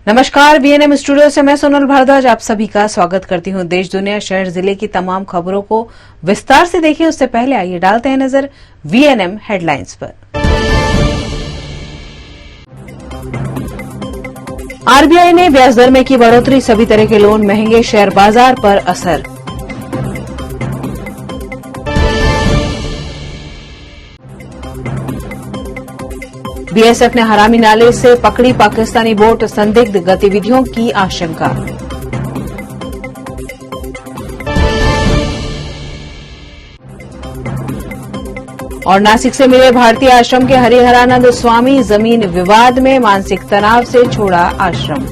नमस्कार, VNM studio से मैं सोनल भारद्वाज आप सभी का स्वागत करती हूं। देश, दुनिया, शहर, जिले की तमाम खबरों को विस्तार से देखिए उससे पहले आइए डालते हैं नजर वीएनएम हेडलाइंस पर। आरबीआई ने ब्याज दर में की बढ़ोतरी, सभी तरह के लोन महंगे, शेयर बाजार पर असर। बीएसएफ ने हरामी नाले से पकड़ी पाकिस्तानी बोट, संदिग्ध गतिविधियों की आशंका। और नासिक से मिले भारतीय आश्रम के हरिहरानंद स्वामी, जमीन विवाद में मानसिक तनाव से छोड़ा आश्रम।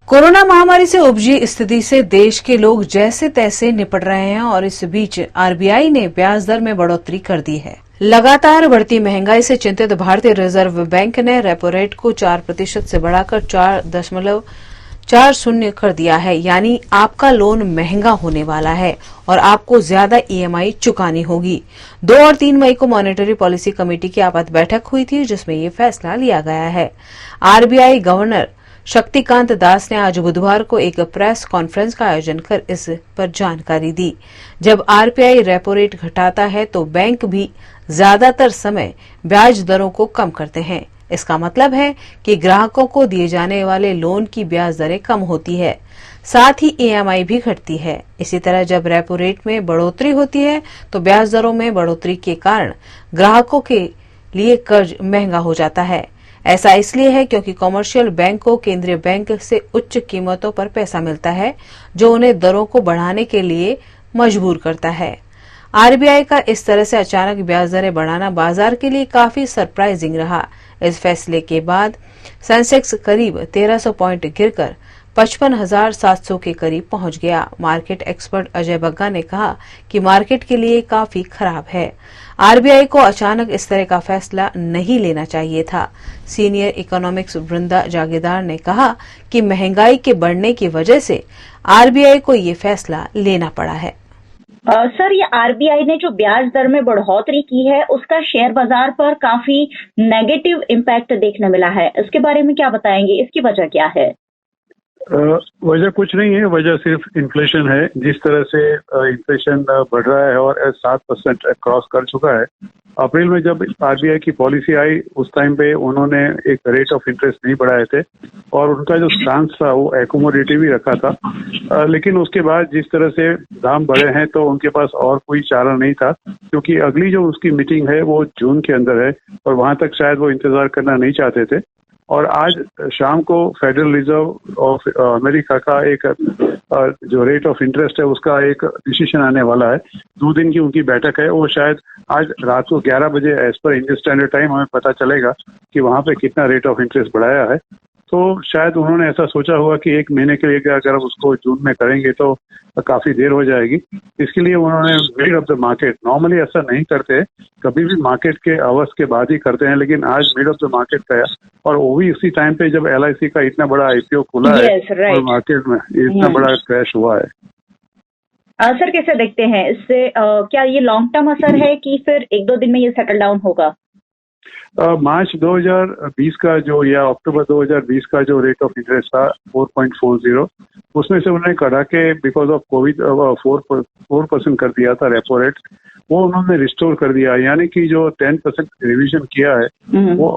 कोरोना महामारी से उपजी स्थिति से देश के लोग जैसे तैसे निपट रहे हैं और इस बीच आरबीआई ने ब्याज दर में बढ़ोतरी कर दी है। लगातार बढ़ती महंगाई से चिंतित भारतीय रिजर्व बैंक ने रेपो रेट को 4% से बढ़ाकर 4.40 कर दिया है। यानी आपका लोन महंगा होने वाला है और आपको ज्यादा ईएमआई चुकानी होगी। 2 और 3 मई को मॉनेटरी पॉलिसी कमेटी की आपात बैठक हुई थी, जिसमें ये फैसला लिया गया है। आरबीआई गवर्नर शक्तिकांत दास ने आज बुधवार को एक प्रेस कॉन्फ्रेंस का आयोजन कर इस पर जानकारी दी। जब आरबीआई रेपो रेट घटाता है तो बैंक भी ज्यादातर समय ब्याज दरों को कम करते हैं। इसका मतलब है कि ग्राहकों को दिए जाने वाले लोन की ब्याज दरें कम होती है, साथ ही ईएमआई भी घटती है। इसी तरह जब रेपो रेट में बढ़ोतरी होती है तो ब्याज दरों में बढ़ोतरी के कारण ग्राहकों के लिए कर्ज महंगा हो जाता है। ऐसा इसलिए है क्योंकि कॉमर्शियल बैंक को केंद्रीय बैंक से उच्च कीमतों पर पैसा मिलता है, जो उन्हें दरों को बढ़ाने के लिए मजबूर करता है। आरबीआई का इस तरह से अचानक ब्याज दरें बढ़ाना बाजार के लिए काफी सरप्राइजिंग रहा। इस फैसले के बाद सेंसेक्स करीब 1300 पॉइंट गिरकर 55,700 के करीब पहुंच गया। मार्केट एक्सपर्ट अजय बग्गा ने कहा कि मार्केट के लिए काफी खराब है। आरबीआई को अचानक इस तरह का फैसला नहीं लेना चाहिए था। सीनियर इकोनॉमिक्स वृंदा जागीरदार ने कहा कि महंगाई के बढ़ने की वजह से आरबीआई को ये फैसला लेना पड़ा है। सर, ये आरबीआई ने जो ब्याज दर में बढ़ोतरी की है उसका शेयर बाजार पर काफी नेगेटिव इम्पैक्ट देखने मिला है। इसके बारे में क्या बताएंगे, इसकी वजह क्या है? वजह कुछ नहीं है, वजह सिर्फ इन्फ्लेशन है। जिस तरह से इन्फ्लेशन बढ़ रहा है और 7% क्रॉस कर चुका है। अप्रैल में जब आरबीआई की पॉलिसी आई उस टाइम पे उन्होंने एक रेट ऑफ इंटरेस्ट नहीं बढ़ाए थे और उनका जो स्टांस था वो एकोमोडेटिव ही रखा था। लेकिन उसके बाद जिस तरह से दाम बढ़े हैं तो उनके पास और कोई चारा नहीं था, क्योंकि अगली जो उसकी मीटिंग है वो जून के अंदर है और वहां तक शायद वो इंतजार करना नहीं चाहते थे। और आज शाम को फेडरल रिजर्व ऑफ अमेरिका का एक जो रेट ऑफ इंटरेस्ट है उसका एक डिसीजन आने वाला है। 2 दिन की उनकी बैठक है, वो शायद आज रात को 11 बजे as per Indian standard time हमें पता चलेगा कि वहां पे कितना रेट ऑफ इंटरेस्ट बढ़ाया है। तो शायद उन्होंने ऐसा सोचा हुआ कि 1 महीने के लिए अगर उसको जून में करेंगे तो काफी देर हो जाएगी। इसके लिए उन्होंने mid of the market, normally ऐसा नहीं करते, कभी भी मार्केट के आवर्स के बाद ही करते हैं, लेकिन आज मिड ऑफ द मार्केट का और वो भी इसी टाइम पे जब एलआईसी का इतना बड़ा आईपीओ खुला है और मार्केट में इतना बड़ा क्रैश हुआ है। सर, कैसे देखते हैं इससे? क्या ये लॉन्ग टर्म असर है कि फिर 1-2 दिन में ये सेटल डाउन होगा? मार्च 2020 का जो या अक्टूबर 2020 का जो रेट ऑफ इंटरेस्ट था 4.40, उसमें से उन्होंने कढ़ा के बिकॉज ऑफ कोविड 4% कर दिया था रेपो रेट, वो उन्होंने रिस्टोर कर दिया। यानी कि जो 10% रिवीजन किया है वो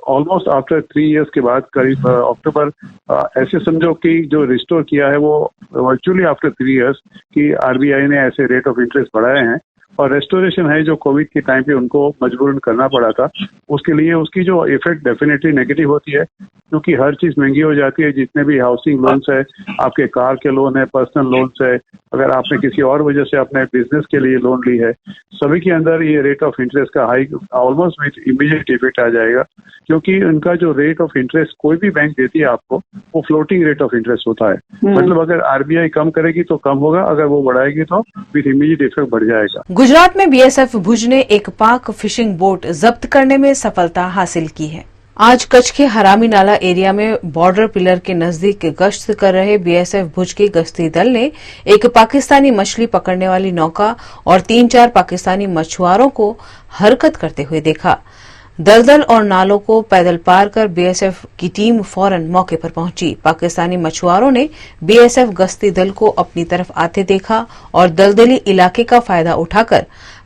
ऑलमोस्ट आफ्टर 3 इयर्स के बाद करीब अक्टूबर, ऐसे समझो कि जो रिस्टोर किया है वो वर्चुअली आफ्टर 3 इयर्स कि आरबीआई ने ऐसे रेट ऑफ इंटरेस्ट बढ़ाए हैं। और रेस्टोरेशन है जो कोविड के टाइम पे उनको मजबूरन करना पड़ा था, उसके लिए उसकी जो इफेक्ट डेफिनेटली नेगेटिव होती है, क्योंकि हर चीज महंगी हो जाती है। जितने भी हाउसिंग लोन्स है, आपके कार के लोन है, पर्सनल लोन्स है, अगर आपने किसी और वजह से अपने बिजनेस के लिए लोन ली है, सभी के अंदर ये रेट ऑफ इंटरेस्ट का hike almost with immediate effect आ जाएगा। क्योंकि उनका जो रेट ऑफ इंटरेस्ट कोई भी बैंक देती है आपको, वो फ्लोटिंग रेट ऑफ इंटरेस्ट होता है। मतलब अगर आरबीआई कम करेगी तो कम होगा, अगर वो बढ़ाएगी तो विथ इमीडिएट इफेक्ट बढ़ जाएगा। गुजरात में बीएसएफ भुज ने एक पाक फिशिंग बोट जब्त करने में सफलता हासिल की है। आज कच्छ के हरामी नाला एरिया में बॉर्डर पिलर के नजदीक गश्त कर रहे बीएसएफ भुज के गश्ती दल ने एक पाकिस्तानी मछली पकड़ने वाली नौका और 3-4 पाकिस्तानी मछुआरों को हरकत करते हुए देखा। दलदल और नालों को पैदल पार कर बीएसएफ की टीम फौरन मौके पर पहुंची। पाकिस्तानी मछुआरों ने बीएसएफ गश्ती दल को अपनी तरफ आते देखा और दलदली इलाके का फायदा उठाकर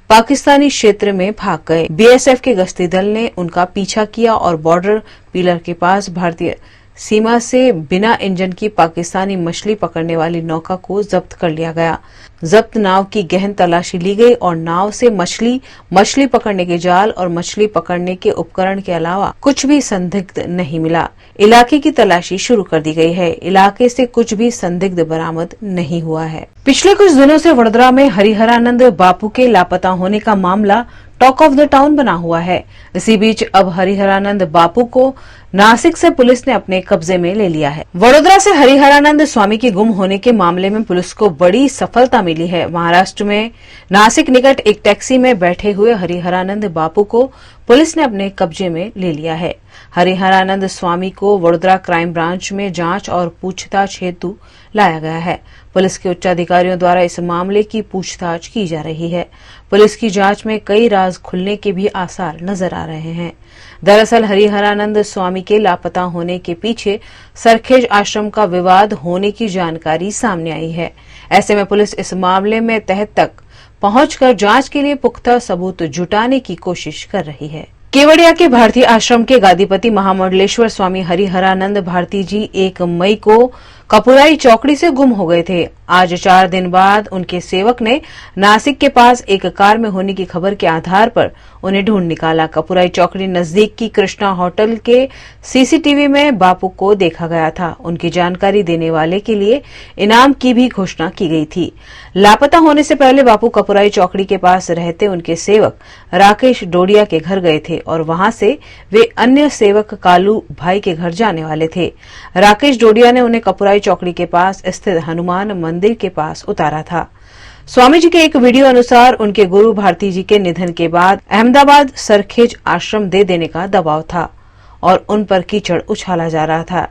पाकिस्तानी क्षेत्र में भाग गए। बीएसएफ के गश्ती दल ने उनका पीछा किया और बॉर्डर पिलर के पास भारतीय सीमा से बिना इंजन की पाकिस्तानी मछली पकड़ने वाली नौका को जब्त कर लिया गया। जब्त नाव की गहन तलाशी ली गई और नाव से मछली पकड़ने के जाल और मछली पकड़ने के उपकरण के अलावा कुछ भी संदिग्ध नहीं मिला। इलाके की तलाशी शुरू कर दी गई है। इलाके से कुछ भी संदिग्ध बरामद नहीं हुआ है। पिछले कुछ दिनों से वडोदरा में हरिहरानंद बापू के लापता होने का मामला टॉक ऑफ द टाउन बना हुआ है। इसी बीच अब हरिहरानंद बापू को नासिक से पुलिस ने अपने कब्जे में ले लिया है। वडोदरा से हरिहरानंद स्वामी के गुम होने के मामले में पुलिस को बड़ी सफलता मिली है। महाराष्ट्र में नासिक निकट एक टैक्सी में बैठे हुए हरिहरानंद बापू को पुलिस ने अपने कब्जे में ले लिया है। हरिहरानंद स्वामी को वडोदरा क्राइम ब्रांच में जांच और पूछताछ हेतु लाया गया है। पुलिस के उच्च अधिकारियों द्वारा इस मामले की पूछताछ की जा रही है। पुलिस की जांच में कई राज खुलने के भी आसार नजर आ रहे हैं। दरअसल हरिहरानंद स्वामी के लापता होने के पीछे सरखेज आश्रम का विवाद होने की जानकारी सामने आई है। ऐसे में पुलिस इस मामले में तह तक पहुंचकर जांच के लिए पुख्ता सबूत जुटाने की कोशिश कर रही है। केवड़िया के भारतीय आश्रम के गादीपति महामंडलेश्वर स्वामी हरिहरानंद भारती जी 1 मई को कपुराई चौकड़ी से गुम हो गए थे। आज 4 दिन बाद उनके सेवक ने नासिक के पास एक कार में होने की खबर के आधार पर उन्हें ढूंढ निकाला। कपुराई चौकड़ी नजदीक की कृष्णा होटल के सीसीटीवी में बापू को देखा गया था। उनकी जानकारी देने वाले के लिए इनाम की भी घोषणा की गई थी। लापता होने से पहले बापू कपुराई चौकड़ी के पास रहते उनके सेवक राकेश डोडिया के घर गए थे और वहां से वे अन्य सेवक कालू भाई के घर जाने वाले थे। राकेश डोडिया ने उन्हें कपुराई चौकड़ी के पास स्थित हनुमान मंदिर के पास उतारा था। स्वामी जी के एक वीडियो अनुसार उनके गुरु भारती जी के निधन के बाद अहमदाबाद सरखेज आश्रम दे देने का दबाव था और उन पर कीचड़ उछाला जा रहा था।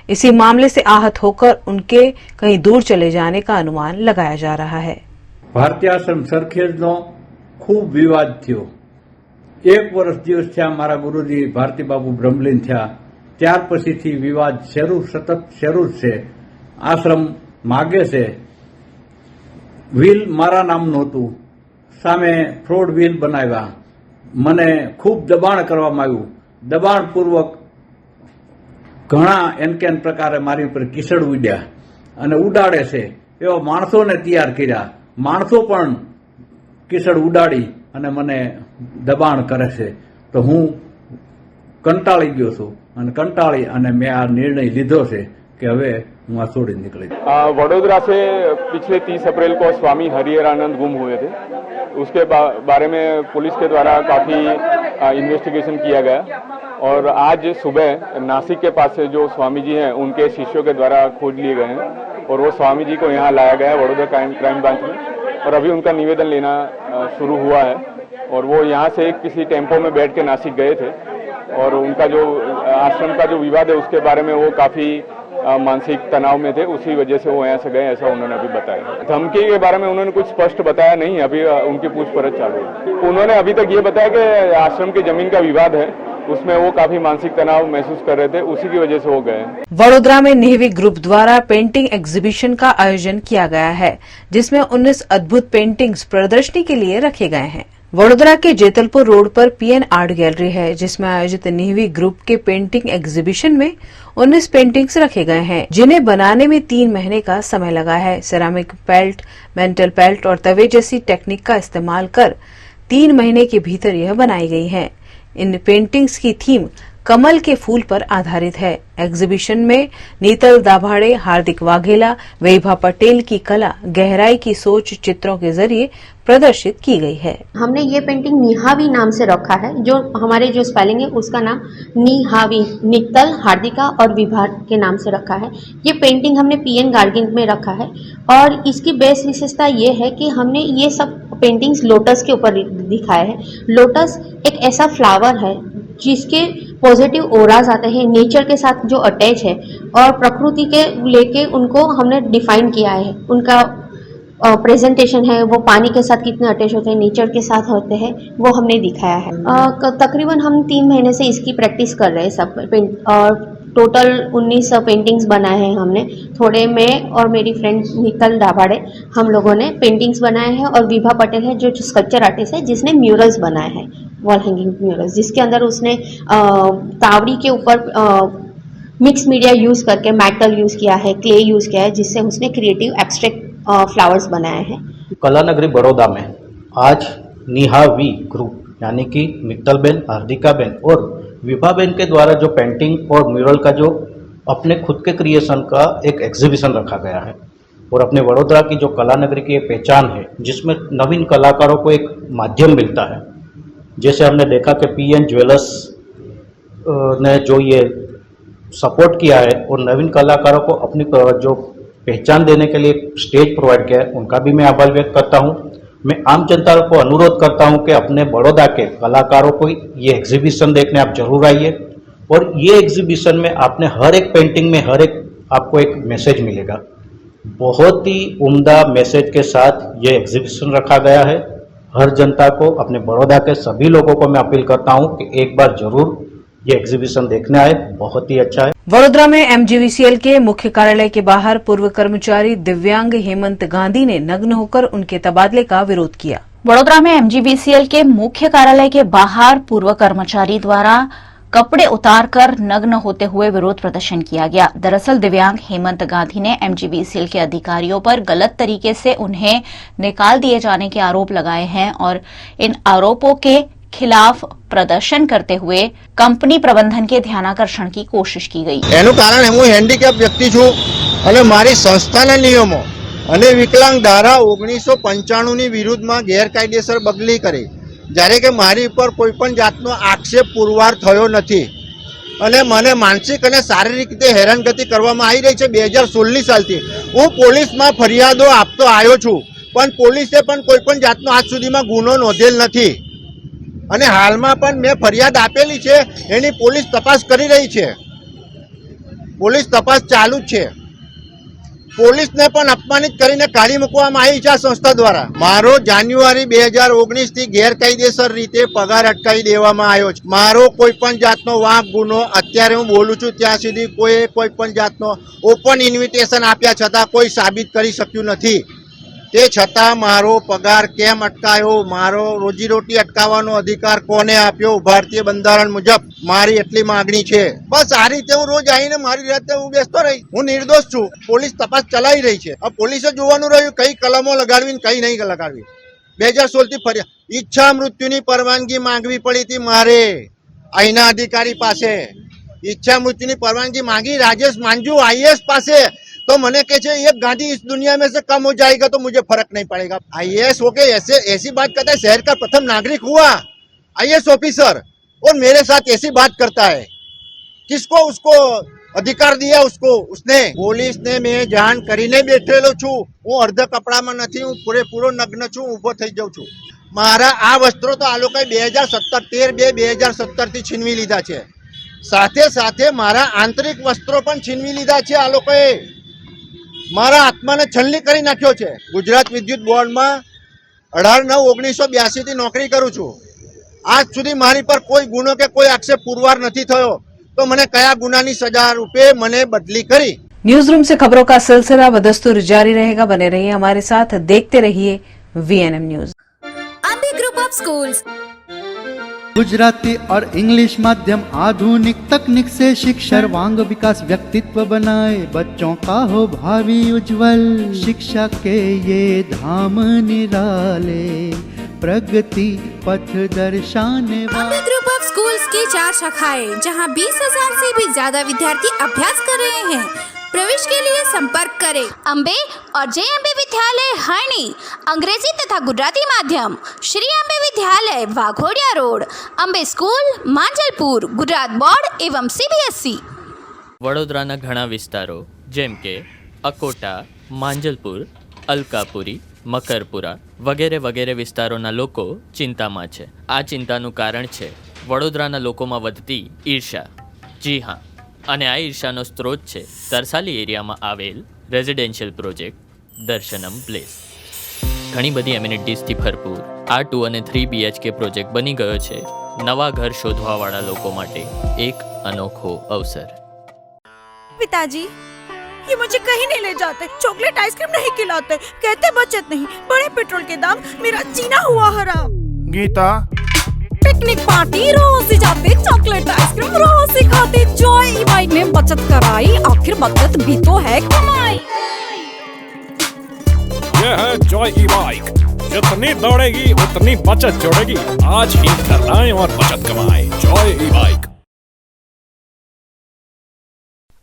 इसी मामले से आहत होकर उनके कहीं दूर चले जाने का अनुमान लगाया जा रहा है। भारतीय आश्रम सरखेज नो खूब विवाद थयो। 1 वर्ष दिवस थया मारा गुरुजी भारती बाबू ब्रह्मलीन थया त्यार पछीथी विवाद सतत शरू छे। आश्रम मागे छे व्हील मारा नामनुं हतुं, सामे फ्रॉड व्हील बनाव्या। मने खूब दबाण करवामां आव्युं। दबाणपूर्वक घणा एनकेन प्रकारे मारी पर कीचड़ उड्या अने उडाड़े छे एवा माणसोने तैयार कर्या। माणसो पण कीचड़ उडाड़ी अने मने दबाण करे छे। तो हूँ कंटाळी गयो छुं अने कंटाळी अने मैं आ निर्णय लीधो छे कि हवे हूँ आ छोड़ी निकली। वडोदरा से पिछले 30 अप्रैल को स्वामी हरिहरानंद गुम हुए थे। उसके बारे में पुलिस के द्वारा काफी इन्वेस्टिगेशन किया गया और आज सुबह नासिक के पास से जो स्वामी जी हैं उनके शिष्यों के द्वारा खोज लिए गए हैं और वो स्वामी जी को यहाँ लाया गया है वडोदरा क्राइम ब्रांच में और अभी उनका निवेदन लेना शुरू हुआ है। और वो यहाँ से किसी टेम्पो में बैठ के नासिक गए थे और उनका जो आश्रम का जो विवाद है उसके बारे में वो काफी मानसिक तनाव में थे, उसी वजह से वो यहाँ से गए, ऐसा उन्होंने अभी बताया। धमकी के बारे में उन्होंने कुछ स्पष्ट बताया नहीं, अभी उनकी पूछपरछ चालू है। उन्होंने अभी तक ये बताया कि आश्रम की जमीन का विवाद है, उसमें वो काफी मानसिक तनाव महसूस कर रहे थे, उसी की वजह से वो गए। वडोदरा में नेवी ग्रुप द्वारा पेंटिंग एग्जीबिशन का आयोजन किया गया है, जिसमें 19 अद्भुत पेंटिंग्स प्रदर्शनी के लिए रखे गए हैं। वडोदरा के जेतलपुर रोड पर पीएन आर्ट गैलरी है, जिसमें आयोजित नेवी ग्रुप के पेंटिंग एग्जीबिशन में 19 पेंटिंग्स रखे गए हैं, जिन्हें बनाने में 3 महीने का समय लगा है। सेरामिक पेल्ट, मेंटल पेल्ट और तवे जैसी टेक्निक का इस्तेमाल कर 3 महीने के भीतर यह बनाई गई है। इन पेंटिंग्स की थीम कमल के फूल पर आधारित है। एग्जीबिशन में नीतल दाभाड़े, हार्दिक वाघेला, वैभा पटेल की कला, गहराई की सोच चित्रों के जरिए प्रदर्शित की गई है। हमने ये पेंटिंग निहावी नाम से रखा है, जो हमारे जो स्पेलिंग है उसका नाम निहावी, नित्तल, हार्दिका और विभा के नाम से रखा है। ये पेंटिंग हमने पीएन गार्गिन में रखा है और इसकी बेस विशेषता ये है कि हमने ये सब पेंटिंग्स लोटस के ऊपर दिखाए हैं। लोटस एक ऐसा फ्लावर है जिसके पॉजिटिव ओराज आते हैं, नेचर के साथ जो अटैच है और प्रकृति के लेके उनको हमने डिफाइन किया है, उनका प्रेजेंटेशन है वो पानी के साथ कितने अटैच होते हैं, नेचर के साथ होते हैं, वो हमने दिखाया है। तकरीबन हम 3 महीने से इसकी प्रैक्टिस कर रहे हैं सब पेंट, और टोटल 19 पेंटिंग्स बनाए हैं हमने। थोड़े मैं और मेरी फ्रेंड नितल दाभाड़े हम लोगों ने पेंटिंग्स बनाए हैं, और विभा पटेल है जो स्कल्पचर आर्टिस्ट है जिसने म्यूरल्स बनाए हैं, वॉल हैंगिंग म्यूरल्स, जिसके अंदर उसने तावड़ी के ऊपर मिक्स मीडिया यूज़ करके मेटल यूज़ किया है, क्ले यूज़ किया है, जिससे उसने क्रिएटिव एब्स्ट्रैक्ट फ्लावर्स बनाए हैं। कला नगरी बड़ौदा में आज निहावी ग्रुप यानी कि मित्तलबेन, हार्दिकाबेन और विभाबेन के द्वारा जो पेंटिंग और म्यूरल का जो अपने खुद के क्रिएशन का एक एग्जीबिशन रखा गया है, और अपने वडोदरा की जो कला नगरी की एक पहचान है जिसमें नवीन कलाकारों को एक माध्यम मिलता है। जैसे हमने देखा कि पीएन ज्वेलर्स ने जो ये सपोर्ट किया है और नवीन कलाकारों को अपनी जो पहचान देने के लिए स्टेज प्रोवाइड किया है, उनका भी मैं आभार व्यक्त करता हूं। मैं आम जनता को अनुरोध करता हूं कि अपने बड़ौदा के कलाकारों को ये एग्जीबिशन देखने आप जरूर आइए, और ये एग्जीबिशन में आपने हर एक पेंटिंग में हर एक आपको एक मैसेज मिलेगा। बहुत ही उम्दा मैसेज के साथ ये एग्जीबिशन रखा गया है। हर जनता को, अपने बड़ौदा के सभी लोगों को मैं अपील करता हूं कि एक बार जरूर ये एग्जीबिशन देखने आए, बहुत ही अच्छा है। वडोदरा में एमजीवीसीएल के मुख्य कार्यालय के बाहर पूर्व कर्मचारी दिव्यांग हेमंत गांधी ने नग्न होकर उनके तबादले का विरोध किया। वडोदरा में एमजीवीसीएल के मुख्य कार्यालय के बाहर पूर्व कर्मचारी द्वारा कपड़े उतारकर नग्न होते हुए विरोध प्रदर्शन किया गया। दरअसल दिव्यांग हेमंत गांधी ने एमजीवीसीएल के अधिकारियों पर गलत तरीके से उन्हें निकाल दिए जाने के आरोप लगाए हैं, और इन आरोपों के खिलाफ प्रदर्शन करते हुए कंपनी प्रबंधन के ध्यानाकर्षण की कोशिश की गई। એનું કારણ હું હેન્ડીકેપ વ્યક્તિ છું અને મારી સંસ્થાના નિયમો અને વિકલાંગ ધારા 1995 ની વિરુદ્ધમાં ગેરકાયદેસર બદલી કરી, જ્યારે કે મારી ઉપર કોઈ પણ જાતનો આક્ષેપ પુરવાર થયો નથી અને મને માનસિક અને શારીરિક રીતે હેરાનગતિ કરવામાં આવી રહી છે 2016 સાલથી। હું પોલીસમાં ફરિયાદો આપતો આવ્યો છું, પણ પોલીસે પણ કોઈ પણ જાતનો આજ સુધીમાં ગુનો નોંધેલ નથી, અને હાલમાં પણ મેં ફરિયાદ આપેલી છે, એની પોલીસ તપાસ કરી રહી છે, પોલીસ તપાસ ચાલુ જ છે। પોલીસને પણ અપમાનિત કરીને કાઢી મૂકવામાં આવી છે આ સંસ્થા દ્વારા। મારો જાન્યુઆરી 2019 થી ગેરકાયદેસર રીતે પગાર અટકાવી દેવામાં આવ્યો છે। મારો કોઈ પણ જાતનો વાંક ગુનો અત્યારે હું બોલું છું ત્યાં સુધી કોઈ પણ જાતનો ઓપન ઇન્વિટેશન આપ્યા છતાં કોઈ સાબિત કરી શક્યું નથી। તે છતાં મારો પગાર કેમ અટકાયો, મારો રોજીરોટી અટકાવવાનો અધિકાર કોને આપ્યો? ભારતીય બંધારણ મુજબ મારી એટલી માંગણી છે। બસ આ રીતે હું રોજ આવીને મારી રીતે હું બેસતો રહી, હું નિર્દોષ છું। પોલીસ તપાસ ચલાવી રહી છે, હવે પોલીસે જોવાનું રહ્યું કઈ કલમો લગાડવી ને કઈ નહીં લગાડવી। 2016 થી ફરિયાદ, ઈચ્છા મૃત્યુની પરવાનગી માંગવી પડી હતી મારે અહીંના અધિકારી પાસે। ઈચ્છા મૃત્યુની પરવાનગી માંગી राजेश मांजू आईएएस पासे, तो मैंने कहे एक गांधी इस दुनिया में से कम हो जाएगा तो मुझे फर्क नहीं पड़ेगा। आईएएस होके ऐसी बात करता है, शहर का प्रथम नागरिक हुआ आईएएस ऑफिसर, और मेरे साथ ऐसी बात करता है। किसको उसको अधिकार दिया? उसको उसने पुलिस ने मैं जान करीने बैठेलो छू। हूँ अर्ध कपड़ा में नहीं, हूँ पूरेपूरो नग्न छू, उभो थई जाऊं छू। मारा आ वस्त्रों तो आ लोकोए 2017 थी छीनवी लीधा छे। साथे साथे मारा आंतरिक वस्त्रों पण छीनवी लीधा छे आ लोकोए। मारा आत्माने छलनी करी नाख्यो छे। गुजरात विद्युत बोर्ड में 18/9/1982 थी नौकरी करूं छू। आज सुधी मारी पर कोई गुनो के कोई आक्षेप पुरवार नहीं थयो, तो मने कया गुनानी सजा रूपे मने बदली करी। न्यूज रूम से खबरों का सिलसिला बदस्तूर जारी रहेगा। बने रहिए हमारे साथ, देखते रहिए VNM news. Ambe group of schools Gujarati और इंग्लिश माध्यम आधुनिक तकनीक से शिक्षा सर्वांग विकास व्यक्तित्व बनाए, बच्चों का हो भावी उज्जवल। शिक्षा के ये धाम निराले, प्रगति पथ दर्शाने अम्बे ग्रुप ऑफ स्कूल्स की 4 शाखाएं, जहां 20,000 से भी ज्यादा विद्यार्थी अभ्यास कर रहे हैं। प्रवेश के लिए संपर्क करें अम्बे और जे अम्बे विद्यालय हरणी, अंग्रेजी तथा गुजराती माध्यम, श्री अम्बे विद्यालय Waghodia road, Ambe school Manjalpur, Gujarat board एवं CBSE। વડોદરાના ઘણા વિસ્તારો જેમ કે અકોટા, માંજલપુર, અલકાપુરી, મકરપુરા વગેરે વગેરે વિસ્તારોના લોકો ચિંતામાં છે। આ ચિંતાનું કારણ છે વડોદરાના લોકોમાં વધતી ઈર્ષા। જી હા, અને આ ઈર્ષાનો સ્ત્રોત છે તરસાલી એરિયામાં આવેલ રેઝિડેન્શિયલ પ્રોજેક્ટ દર્શનમ પ્લેસ। ઘણી બધી એમિનિટીઝથી ભરપૂર આ 2 અને 3 BHK પ્રોજેક્ટ બની ગયો છે નવા ઘર શોધવાવાળા લોકો માટે એક અનોખો અવસર। पिताजी, ये मुझे कहीं नहीं ले जाते, चॉकलेट आइसक्रीम नहीं खिलाते, कहते बचत नहीं, बढ़े पेट्रोल के दाम, मेरा जीना हुआ हराम। गीता, पिकनिक पार्टी रोज ही जाते, चॉकलेट आइसक्रीम रोज ही खाते, जॉय ई बाइक में बचत कराई, आखिर बचत भी तो है कमाई। ये है जॉय ई बाइक, जितनी दौड़ेगी उतनी बचत जोड़ेगी। आज ही घर लाएं और बचत कमाएं। Joy E bike.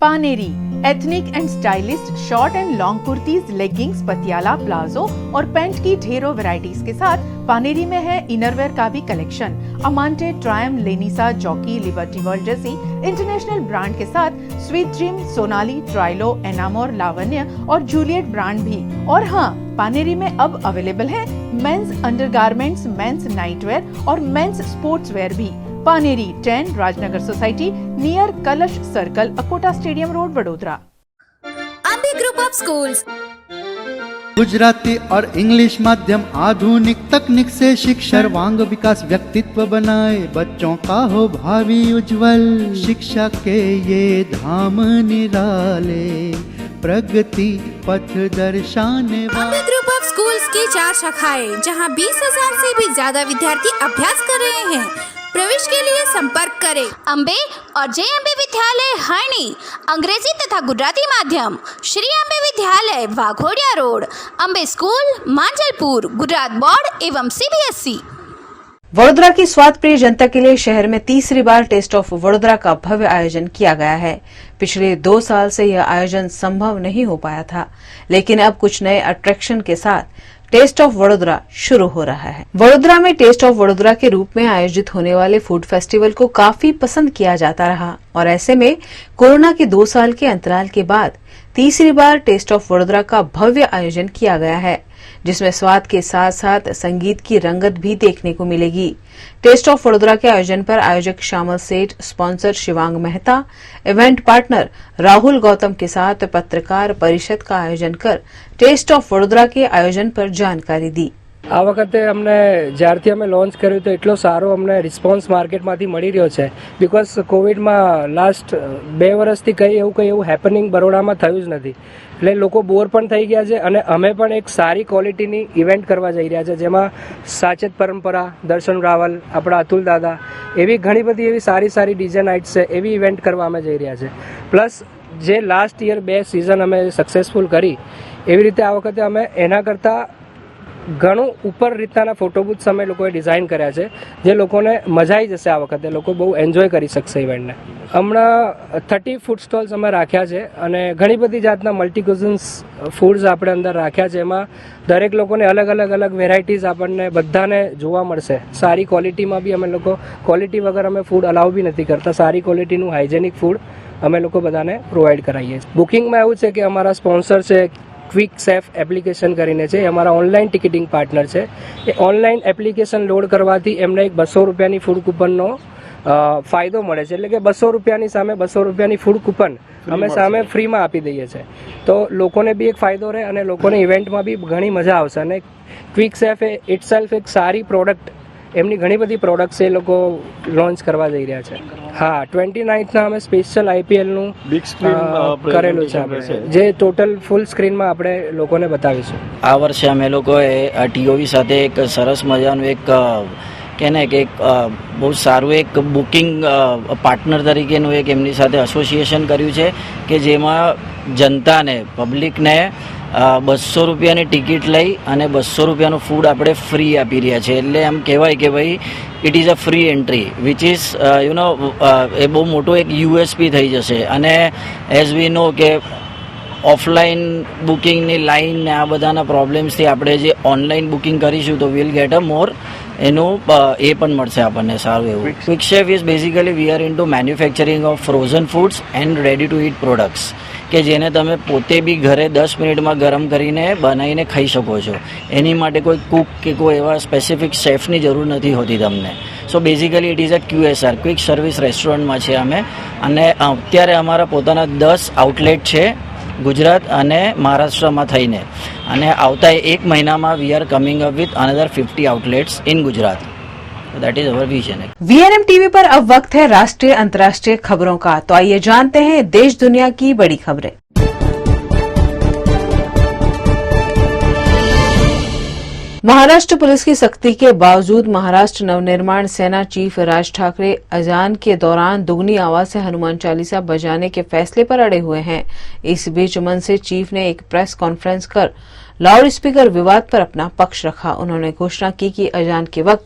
Paneri ethnic and stylist short and long kurtis, leggings, Patiala, palazzo और पैंट की ढेरों वैरायटीज के साथ पानेरी में है इनरवेयर का भी कलेक्शन। अमांटे, ट्रायम, लेनिसा, जॉकी, लिबर्टी वर्ल्ड जैसी इंटरनेशनल ब्रांड के साथ स्वीट ड्रीम, सोनाली, ट्राइलो, एनामोर, लावण्य और जूलियट ब्रांड भी। और हाँ, पानेरी में अब अवेलेबल है मेंस अंडरगारमेंट्स, मेंस नाइटवेयर और मेंस स्पोर्ट्स वेयर भी। पानेरी 10 राजनगर सोसाइटी नियर कलश circle, Akota stadium road, Vadodara. Ambe group of schools Gujarati और इंग्लिश माध्यम आधुनिक तकनीक से शिक्षा सर्वांग विकास व्यक्तित्व बनाए, बच्चों का हो भावी उज्जवल। शिक्षा के ये धाम निराले, प्रगति पथ दर्शाने अम्बे ग्रुप ऑफ स्कूल्स की 4 शाखाएं, जहां 20,000 से भी ज्यादा विद्यार्थी अभ्यास कर रहे हैं। प्रवेश के लिए संपर्क करें अम्बे और जे अम्बे विद्यालय हरणी, अंग्रेजी तथा गुजराती माध्यम, श्री अम्बे विद्यालय Waghodia road, Ambe school Manjalpur, Gujarat board एवं CBSE। वडोदरा की स्वाद प्रिय जनता के लिए शहर में तीसरी बार टेस्ट ऑफ वडोदरा का भव्य आयोजन किया गया है। पिछले 2 साल से यह आयोजन संभव नहीं हो पाया था, लेकिन अब कुछ नए अट्रैक्शन के साथ टेस्ट ऑफ वडोदरा शुरू हो रहा है। वडोदरा में टेस्ट ऑफ वडोदरा के रूप में आयोजित होने वाले फूड फेस्टिवल को काफी पसंद किया जाता रहा और ऐसे में कोरोना के 2 साल के अंतराल के बाद तीसरी बार टेस्ट ऑफ वडोदरा का भव्य आयोजन किया गया है, जिसमें स्वाद के साथ साथ संगीत की रंगत भी देखने को मिलेगी। टेस्ट ऑफ वडोदरा के आयोजन पर आयोजक श्यामल सेठ, sponsor Shivang Mehta, event partner Rahul Gautam के साथ पत्रकार परिषद का आयोजन कर टेस्ट ऑफ वडोदरा के आयोजन पर जानकारी दी। આ વખતે અમને જ્યારથી અમે લોન્ચ કર્યું તો એટલો સારો અમને રિસ્પોન્સ માર્કેટમાંથી મળી રહ્યો છે, બિકોઝ કોવિડમાં લાસ્ટ 2 વર્ષથી કંઈ એવું હેપનિંગ બરોડામાં થયું જ નથી, એટલે લોકો બોર પણ થઈ ગયા છે અને અમે પણ એક સારી ક્વોલિટીની ઇવેન્ટ કરવા જઈ રહ્યા છે, જેમાં સાચેત પરંપરા, દર્શન રાવલ, આપણા અતુલ દાદા, એવી ઘણી બધી એવી સારી ડીજે નાઇટ્સ છે, એવી ઇવેન્ટ કરવા અમે જઈ રહ્યા છે। પ્લસ જે લાસ્ટ યર 2 સિઝન અમે સક્સેસફુલ કરી, એવી રીતે આ વખતે અમે એના કરતાં ઘણું ઉપર રીતના ફોટોબૂથ્સ અમે લોકોએ ડિઝાઇન કર્યા છે, જે લોકોને મજા આવી જશે। આ વખતે લોકો બહુ એન્જોય કરી શકશે ઇવેન્ટને। હમણાં 30 ફૂડ સ્ટોલ્સ અમે રાખ્યા છે અને ઘણી બધી જાતના મલ્ટી ક્યુઝિન્સ ફૂડ્સ આપણે અંદર રાખ્યા છે, એમાં દરેક લોકોને અલગ વેરાયટીઝ આપણને બધાને જોવા મળશે। સારી ક્વોલિટીમાં બી અમે લોકો ક્વોલિટી વગર અમે ફૂડ અલાઉ બી નથી કરતા, સારી ક્વોલિટીનું હાઇજેનિક ફૂડ અમે લોકો બધાને પ્રોવાઈડ કરાવીએ છીએ। બુકિંગમાં એવું છે કે અમારા સ્પોન્સર છે ક્વિક સેફ એપ્લિકેશન કરીને છે, એ અમારા ઓનલાઈન ટિકિટિંગ પાર્ટનર છે। એ ઓનલાઈન એપ્લિકેશન લોડ કરવાથી એમને એક 200 રૂપિયાની ફૂડ કૂપનનો ફાયદો મળે છે, એટલે કે 200 રૂપિયાની સામે 200 રૂપિયાની ફૂડ કૂપન અમે સામે ફ્રીમાં આપી દઈએ છીએ, તો લોકોને બી એક ફાયદો રહે અને લોકોને ઇવેન્ટમાં બી ઘણી મજા આવશે। અને ક્વિક સેફ એ ઇટસેલ્ફ એક સારી પ્રોડક્ટ, એમની ઘણી બધી પ્રોડક્ટ્સ એ લોકો લોન્ચ કરવા જઈ રહ્યા છે। હા, 29ના અમે સ્પેશિયલ IPLનું બિગ સ્ક્રીન કરેલું છે આપણે, જે ટોટલ ફૂલ સ્ક્રીનમાં આપણે લોકોને બતાવીશું। આ વર્ષે અમે લોકોએ TOV સાથે એક સરસ મજાનું એક કે એક બહુ સારું એક બુકિંગ પાર્ટનર તરીકેનું એક એમની સાથે એસોસિએશન કર્યું છે, કે જેમાં જનતાને, પબ્લિકને 200 રૂપિયાની ટિકિટ લઈ અને 200 રૂપિયાનું ફૂડ આપણે ફ્રી આપી રહ્યા છે। એટલે એમ કહેવાય કે ભાઈ it is a free entry, which is એ બહુ મોટો એક USP થઈ જશે। અને એઝ વી નો કે ઓફલાઈન બુકિંગની લાઈન ને આ બધાના પ્રોબ્લેમ્સથી આપણે જે ઓનલાઈન બુકિંગ કરીશું તો વિલ ગેટ અ મોર એનું એ પણ મળશે આપણને સારું એવું। Quick chef is basically we are into manufacturing of frozen foods and ready to it products, કે જેને તમે પોતે બી ઘરે 10 મિનિટમાં ગરમ કરીને બનાવીને ખાઈ શકો છો। એની માટે કોઈ કુક કે કોઈ એવા સ્પેસિફિક શેફની જરૂર નથી હોતી તમને। So basically it is a QSR, quick service રેસ્ટોરન્ટમાં છે અમે, અને અત્યારે અમારા પોતાના 10 આઉટલેટ છે ગુજરાત અને મહારાષ્ટ્રમાં થઈને અને આવતા 1 મહિનામાં we are coming up with another 50 outlets in Gujarat. That is our vision. VNM TV पर अब वक्त है राष्ट्रीय अंतर्राष्ट्रीय खबरों का, तो आइए जानते हैं देश दुनिया की बड़ी खबरें। महाराष्ट्र पुलिस की सख्ती के बावजूद महाराष्ट्र नवनिर्माण सेना चीफ राज ठाकरे अजान के दौरान दुगनी आवाज से हनुमान चालीसा बजाने के फैसले पर अड़े हुए हैं। इस बीच मनसे चीफ ने एक प्रेस कॉन्फ्रेंस कर लाउड स्पीकर विवाद पर अपना पक्ष रखा। उन्होंने घोषणा की कि अजान के वक्त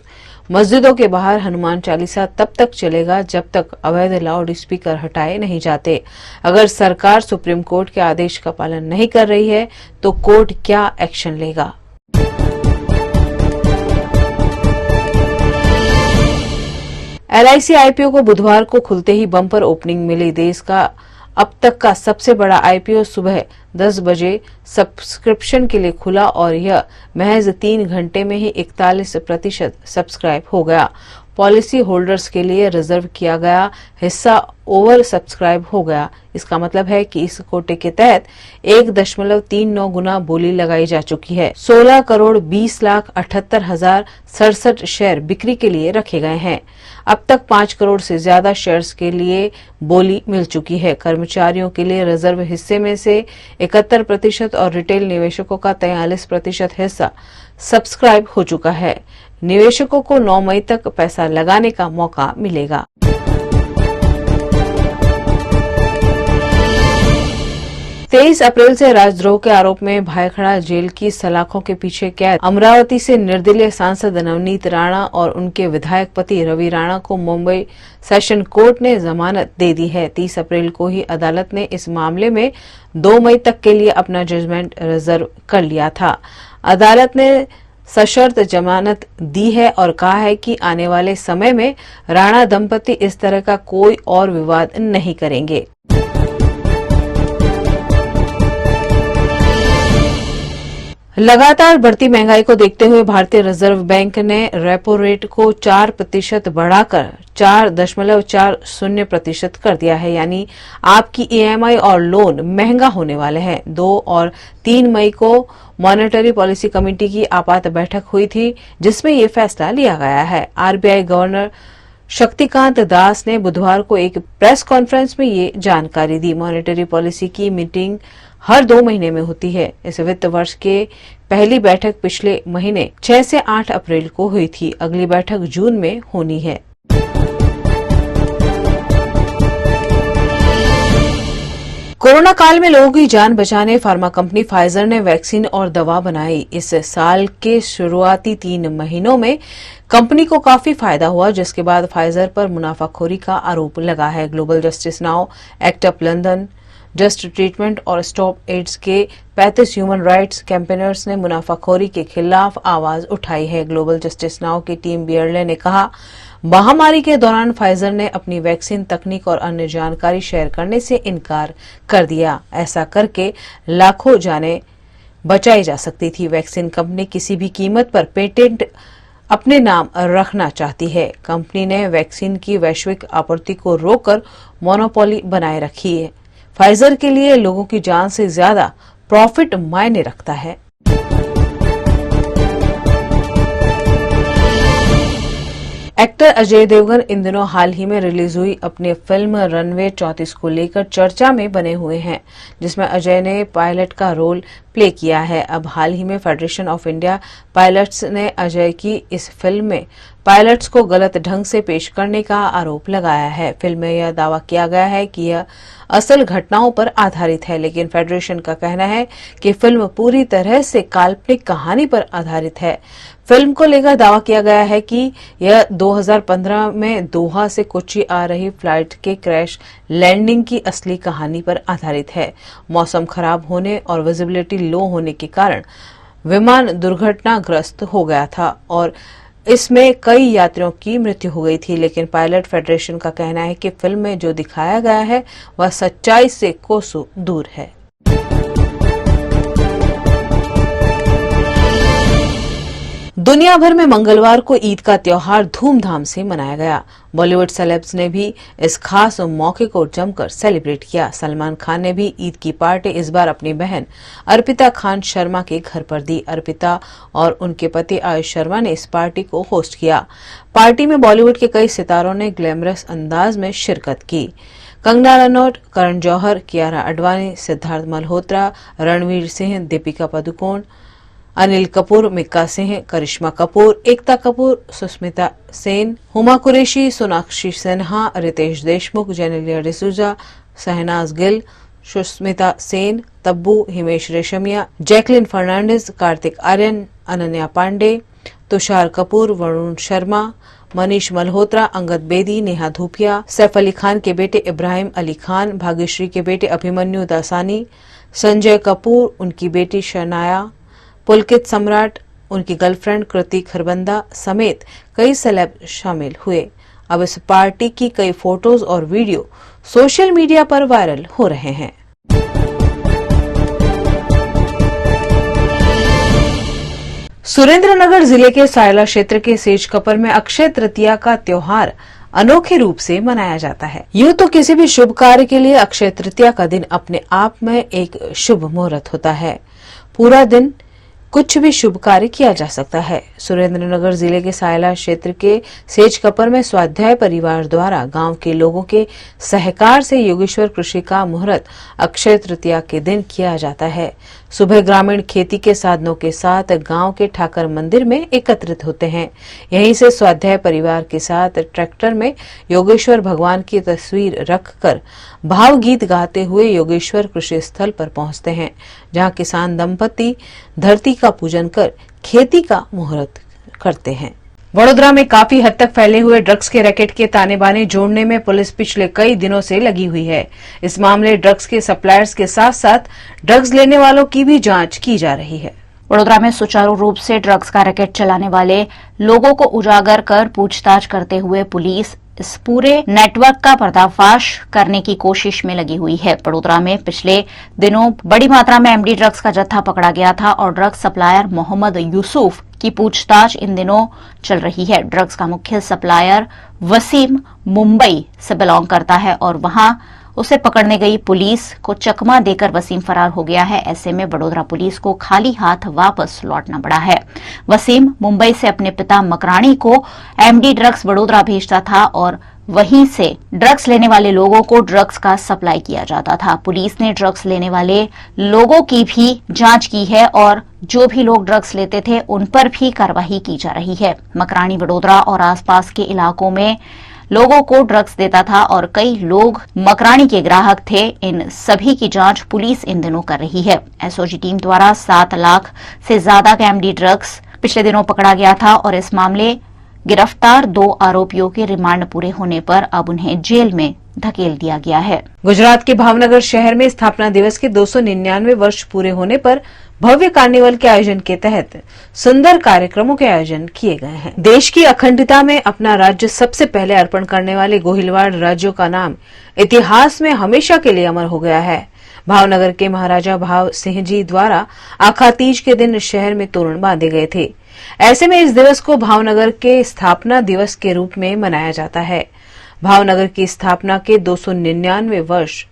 मस्जिदों के बाहर हनुमान चालीसा तब तक चलेगा जब तक अवैध लाउड स्पीकर हटाए नहीं जाते। अगर सरकार सुप्रीम कोर्ट के आदेश का पालन नहीं कर रही है तो कोर्ट क्या एक्शन लेगा। LIC IPO को बुधवार को खुलते ही बम्पर ओपनिंग मिली। देश का अब तक का सबसे बड़ा IPO सुबह 10 बजे सब्सक्रिप्शन के लिए खुला और यह महज 3 घंटे में ही 41% सब्सक्राइब हो गया। पॉलिसी होल्डर्स के लिए रिजर्व किया गया हिस्सा ओवर सब्सक्राइब हो गया। इसका मतलब है कि इस कोटे के तहत 1.39 गुना बोली लगाई जा चुकी है। 16,20,78,067 शेयर बिक्री के लिए रखे गए हैं। अब तक 5 करोड़ से ज्यादा शेयर्स के लिए बोली मिल चुकी है। कर्मचारियों के लिए रिजर्व हिस्से में से 71% और रिटेल निवेशकों का 43% हिस्सा सब्सक्राइब हो चुका है। निवेशकों को 9 मई तक पैसा लगाने का मौका मिलेगा। तेईस अप्रैल से राजद्रोह के आरोप में भायखला जेल की सलाखों के पीछे कैद अमरावती से निर्दलीय सांसद नवनीत राणा और उनके विधायक पति रवि राणा को मुंबई सेशन कोर्ट ने जमानत दे दी है। 30 अप्रैल को ही अदालत ने इस मामले में 2 मई तक के लिए अपना जजमेंट रिजर्व कर लिया था। अदालत ने सशर्त जमानत दी है और कहा है कि आने वाले समय में राणा दंपति इस तरह का कोई और विवाद नहीं करेंगे। लगातार बढ़ती महंगाई को देखते हुए भारतीय रिजर्व बैंक ने रेपो रेट को 4% बढ़ाकर 4.40% कर दिया है। यानी आपकी EMI और लोन महंगा होने वाले हैं। 2 और 3 मई को मॉनेटरी पॉलिसी कमेटी की आपात बैठक हुई थी जिसमें ये फैसला लिया गया है। RBI गवर्नर शक्तिकांत दास ने बुधवार को एक प्रेस कॉन्फ्रेंस में ये जानकारी दी। मॉनेटरी पॉलिसी की मीटिंग हर 2 महीने में होती है। इस वित्त वर्ष के पहली बैठक पिछले महीने 6 से 8 अप्रैल को हुई थी। अगली बैठक जून में होनी है। कोरोना काल में लोगों की जान बचाने फार्मा कंपनी फाइजर ने वैक्सीन और दवा बनाई। इस साल के शुरुआती 3 महीनों में कंपनी को काफी फायदा हुआ, जिसके बाद फाइजर पर मुनाफाखोरी का आरोप लगा है। Global justice now, act of London, just treatment और स्टॉप एड्स के 35 ह्यूमन राइट्स कैंपेनर्स ने मुनाफाखोरी के खिलाफ आवाज उठाई है। ग्लोबल जस्टिस नाउ की टीम बियरले ने कहा, महामारी के दौरान फाइजर ने अपनी वैक्सीन तकनीक और अन्य जानकारी शेयर करने से इनकार कर दिया। ऐसा करके लाखों जानें बचाई जा सकती थी। वैक्सीन कंपनी किसी भी कीमत पर पेटेंट अपने नाम रखना चाहती है। कंपनी ने वैक्सीन की वैश्विक आपूर्ति को रोककर मोनोपोली बनाए रखी है। फाइजर के लिए लोगों की जान से ज्यादा प्रॉफिट मायने रखता है। एक्टर अजय देवगन इन दिनों हाल ही में रिलीज हुई अपनी फिल्म रनवे 34 को लेकर चर्चा में बने हुए हैं, जिसमें अजय ने पायलट का रोल प्ले किया है। अब हाल ही में फेडरेशन ऑफ इंडिया पायलट्स ने अजय की इस फिल्म में पायलट्स को गलत ढंग से पेश करने का आरोप लगाया है। फिल्म में यह दावा किया गया है कि यह असल घटनाओं पर आधारित है, लेकिन फेडरेशन का कहना है कि फिल्म पूरी तरह से काल्पनिक कहानी पर आधारित है। फिल्म को लेकर दावा किया गया है कि यह 2015 में दोहा से कोच्चि आ रही फ्लाइट के क्रैश लैंडिंग की असली कहानी पर आधारित है। मौसम खराब होने और विजिबिलिटी लो होने के कारण विमान दुर्घटनाग्रस्त हो गया था और इसमें कई यात्रियों की मृत्यु हो गई थी, लेकिन पायलट फेडरेशन का कहना है कि फिल्म में जो दिखाया गया है वह सच्चाई से कोसों दूर है। दुनिया भर में मंगलवार को ईद का त्योहार धूमधाम से मनाया गया। बॉलीवुड सेलेब्स ने भी इस खास मौके को जमकर सेलिब्रेट किया। सलमान खान ने भी ईद की पार्टी इस बार अपनी बहन अर्पिता खान शर्मा के घर पर दी। अर्पिता और उनके पति आयुष शर्मा ने इस पार्टी को होस्ट किया। पार्टी में बॉलीवुड के कई सितारों ने ग्लैमरस अंदाज में शिरकत की। कंगना रनौत, करण जौहर, कियारा आडवाणी, सिद्धार्थ मल्होत्रा, रणवीर सिंह, दीपिका पादुकोण, अनिल कपूर, मिक्का सिंह, करिश्मा कपूर, एकता कपूर, सुष्मिता सेन, हुमा कुरैशी, सोनाक्षी सिन्हा, रितेश देशमुख, जेनेलिया डिसूजा, शहनाज गिल, सुष्मिता सेन, तब्बू, हिमेश रेशमिया, जैकलिन फर्नांडिस, कार्तिक आर्यन, अनन्या पांडे, तुषार कपूर, वरुण शर्मा, मनीष मल्होत्रा, अंगद बेदी, नेहा धूपिया, सैफ अली खान के बेटे इब्राहिम अली खान, भाग्यश्री के बेटे अभिमन्यु दासानी, संजय कपूर, उनकी बेटी शनाया, पुलकित सम्राट, उनकी गर्लफ्रेंड कृति खरबंदा समेत कई सेलेब शामिल हुए। अब इस पार्टी की कई फोटोज और वीडियो सोशल मीडिया पर वायरल हो रहे हैं। सुरेंद्रनगर जिले के सायला क्षेत्र के सेजकपर में अक्षय तृतीया का त्योहार अनोखे रूप से मनाया जाता है। यूं तो किसी भी शुभ कार्य के लिए अक्षय तृतीया का दिन अपने आप में एक शुभ मुहूर्त होता है। पूरा दिन कुछ भी शुभ कार्य किया जा सकता है। सुरेंद्रनगर जिले के सायला क्षेत्र के सेजकपर में स्वाध्याय परिवार द्वारा गांव के लोगों के सहकार से योगेश्वर कृषि का मुहूर्त अक्षय तृतीया के दिन किया जाता है। सुबह ग्रामीण खेती के साधनों के साथ गांव के ठाकर मंदिर में एकत्रित होते हैं। यहीं से स्वाध्याय परिवार के साथ ट्रैक्टर में योगेश्वर भगवान की तस्वीर रखकर भावगीत गाते हुए योगेश्वर कृषि स्थल पर पहुंचते हैं, जहां किसान दंपति धरती का पूजन कर खेती का मुहूर्त करते हैं। वडोदरा में काफी हद तक फैले हुए ड्रग्स के रैकेट के ताने बाने जोड़ने में पुलिस पिछले कई दिनों से लगी हुई है। इस मामले ड्रग्स के सप्लायर्स के साथ साथ ड्रग्स लेने वालों की भी जांच की जा रही है। वडोदरा में सुचारू रूप से ड्रग्स का रैकेट चलाने वाले लोगों को उजागर कर पूछताछ करते हुए पुलिस इस पूरे नेटवर्क का पर्दाफाश करने की कोशिश में लगी हुई है। वडोदरा में पिछले दिनों बड़ी मात्रा में एमडी ड्रग्स का जत्था पकड़ा गया था और ड्रग्स सप्लायर मोहम्मद यूसुफ की पूछताछ इन दिनों चल रही है। ड्रग्स का मुख्य सप्लायर वसीम मुंबई से बिलोंग करता है और वहां उसे पकड़ने गई पुलिस को चकमा देकर वसीम फरार हो गया है। ऐसे में वडोदरा पुलिस को खाली हाथ वापस लौटना पड़ा है। वसीम मुंबई से अपने पिता मकराणी को एमडी ड्रग्स वडोदरा भेजता था और वहीं से ड्रग्स लेने वाले लोगों को ड्रग्स का सप्लाई किया जाता था। पुलिस ने ड्रग्स लेने वाले लोगों की भी जांच की है और जो भी लोग ड्रग्स लेते थे उन पर भी कार्रवाई की जा रही है। मकराणी वडोदरा और आसपास के इलाकों में लोगों को ड्रग्स देता था और कई लोग मकराणी के ग्राहक थे। इन सभी की जांच पुलिस इन दिनों कर रही है। एसओजी टीम द्वारा 7 लाख से ज्यादा का एमडी ड्रग्स पिछले दिनों पकड़ा गया था और इस मामले गिरफ्तार 2 आरोपियों के रिमांड पूरे होने पर अब उन्हें जेल में धकेल दिया गया है। गुजरात के भावनगर शहर में स्थापना दिवस के 299 वर्ष पूरे होने पर भव्य कार्निवल के आयोजन के तहत सुंदर कार्यक्रमों के आयोजन किए गए हैं। देश की अखंडता में अपना राज्य सबसे पहले अर्पण करने वाले गोहिलवाड़ राज्यों का नाम इतिहास में हमेशा के लिए अमर हो गया है। भावनगर के महाराजा भाव सिंह जी द्वारा आखातीज के दिन शहर में तोरण बांधे गए थे। ऐसे में इस दिवस को भावनगर के स्थापना दिवस के रूप में मनाया जाता है। भावनगर की स्थापना के 299 वर्ष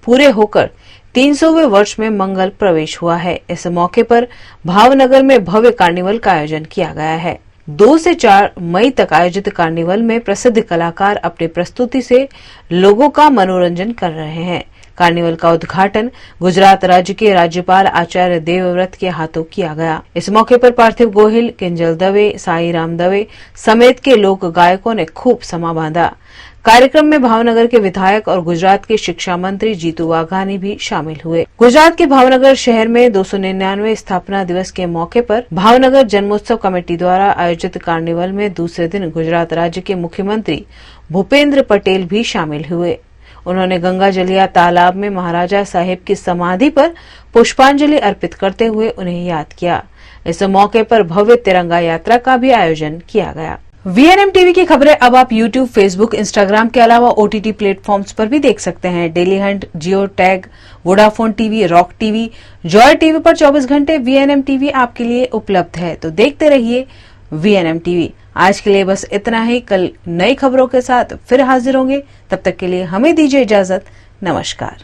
पूरे होकर 300वें वर्ष में मंगल प्रवेश हुआ है। इस मौके पर भावनगर में भव्य कार्निवल का आयोजन किया गया है। 2 से 4 मई तक आयोजित कार्निवल में प्रसिद्ध कलाकार अपनी प्रस्तुति से लोगों का मनोरंजन कर रहे हैं। कार्निवल का उद्घाटन गुजरात राज्य के राज्यपाल आचार्य देवव्रत के हाथों किया गया। इस मौके पर पार्थिव गोहिल, किंजल दवे, साई राम दवे समेत के लोक गायकों ने खूब समा बांधा। कार्यक्रम में भावनगर के विधायक और गुजरात के शिक्षा मंत्री जीतू वाघानी भी शामिल हुए। गुजरात के भावनगर शहर में 299वें स्थापना दिवस के मौके पर भावनगर जन्मोत्सव कमेटी द्वारा आयोजित कार्निवल में दूसरे दिन गुजरात राज्य के मुख्यमंत्री भूपेंद्र पटेल भी शामिल हुए। उन्होंने गंगा जलिया तालाब में महाराजा साहेब की समाधि पर पुष्पांजलि अर्पित करते हुए उन्हें याद किया। इस मौके पर भव्य तिरंगा यात्रा का भी आयोजन किया गया। वीएनएम टीवी की खबरें अब आप यूट्यूब, फेसबुक, इंस्टाग्राम के अलावा ओटीटी प्लेटफॉर्म्स पर भी देख सकते हैं। Daily Hunt, Jio tag, Vodafone TV, Rock TV, Joy TV पर 24 घंटे वीएनएम टीवी आपके लिए उपलब्ध है। तो देखते रहिए VNM TV। आज के लिए बस इतना ही। कल नई खबरों के साथ फिर हाजिर होंगे। तब तक के लिए हमें दीजिए इजाजत। नमस्कार।